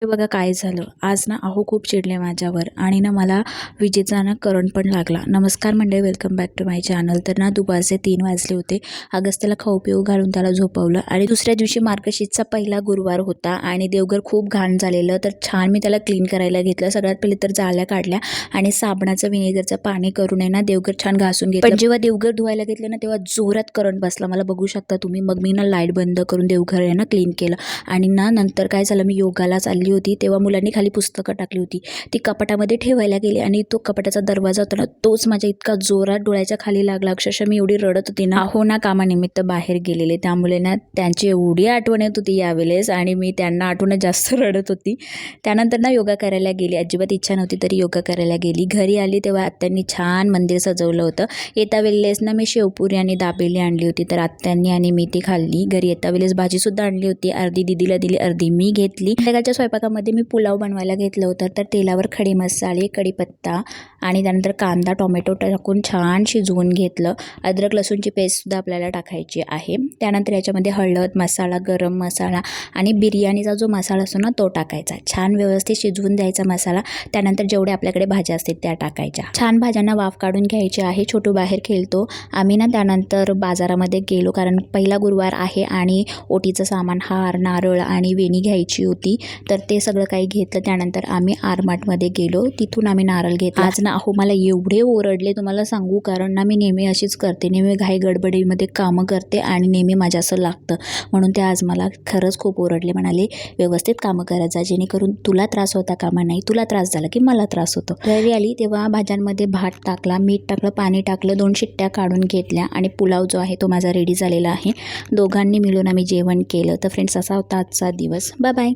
हे बघा काय झालं आज ना, अहो खूप चिडले माझ्यावर आणि ना मला विजेचा ना करंट पण लागला. नमस्कार मंडळी, welcome back to my channel. तर ना दुपारचे 3 वाजले होते. अगस्त्याला खाऊ पिऊ घालून त्याला झोपवलं आणि दुसऱ्या दिवशी मार्गशीर्षचा पहिला गुरुवार होता आणि देवघर खूप घाण झालेलं. तर छान मी त्याला क्लीन करायला घेतलं. सगळ्यात पहिले तर जाळ्या काढल्या आणि साबणाचं विनेगरचं पाणी करून आहे ना देवघर छान घासून घेतलं. पण जेव्हा देवघर धुवायला घेतलं ना तेव्हा जोरात करंट बसला. मला बघू शकता तुम्ही. मग मी ना लाईट बंद करून देवघर आहे ना क्लीन केलं आणि ना नंतर काय झालं, मी योगाला चालली होती तेव्हा मुलांनी खाली पुस्तकं टाकली होती, ती कपाटामध्ये ठेवायला गेली आणि तो कपाटाचा दरवाजा होता ना तोच माझ्या इतका जोरात डोळ्याच्या खाली लागला. अक्षरशः मी एवढी रडत होती ना. हो ना, कामानिमित्त बाहेर गेलेले त्यामुळे ना त्यांची एवढी आठवण येत होती यावेळेस आणि मी त्यांना आठवण जास्त रडत होती. त्यानंतर ना योगा करायला गेली. अजिबात इच्छा नव्हती तरी योगा करायला गेली. घरी आली तेव्हा आत्यांनी छान मंदिर सजवलं होतं. येता वेळेस ना मी शेवपुरी आणि दाबेली आणली होती, तर आत्यांनी आणि मी ती खाल्ली. घरी येता वेळेस भाजीसुद्धा आणली होती. अर्धी दीदीला दिली, अर्धी मी घेतली. संध्याकाळच्या स्वयंपाकामध्ये मी पुलाव बनवायला घेतलं होतं. तर तेलावर खडे मसाले, कढीपत्ता आणि त्यानंतर कांदा टोमॅटो टाकून छान शिजवून घेतलं. अद्रक लसूणची पेस्टसुद्धा आपल्याला टाकायची आहे. त्यानंतर याच्यामध्ये हळद मसाला, गरम मसाला आणि बिर्याणीचा जो मसाला असतो ना तो टाकायचा. छान व्यवस्थित शिजवून द्यायचा मसाला. त्यानंतर जेवढे आपल्याकडे भाज्या असतील त्या टाकायच्या. छान भाज्यांना वाफ काढून घ्यायची आहे. छोटू बाहेर खेळतो. आम्ही ना त्यानंतर बाजारामध्ये गेलो कारण पहिला गुरुवार आहे आणि ओटीचं सामान, हार नारळ आणि वेणी घ्यायची होती. तर ते सगळं काही घेतलं. त्यानंतर आम्ही आरमार्टमध्ये गेलो, तिथून आम्ही नारळ घेतला. आज ना अहो मला एवढे ओरडले तुम्हाला सांगू, कारण ना मी नेहमी अशीच करते, नेहमी घाई गडबडीमध्ये कामं करते आणि नेहमी माझ्या असं लागतं. म्हणून ते आज मला खरंच खूप ओरडले. म्हणाले व्यवस्थित कामं करत जा जेणेकरून तुला त्रास होता कामा नाही, तुला त्रास झाला की मला त्रास होतो. घरी आली तेव्हा भाज्यांमध्ये भात टाकला, मीठ टाकलं, पाणी टाकलं, 2 शिट्ट्या काढून घेतल्या आणि पुलाव जो आहे तो माझा रेडी झालेला आहे. दोघांनी मिळून आम्ही जेवण केलं. तर फ्रेंड्स असा होता आजचा दिवस. Bye bye.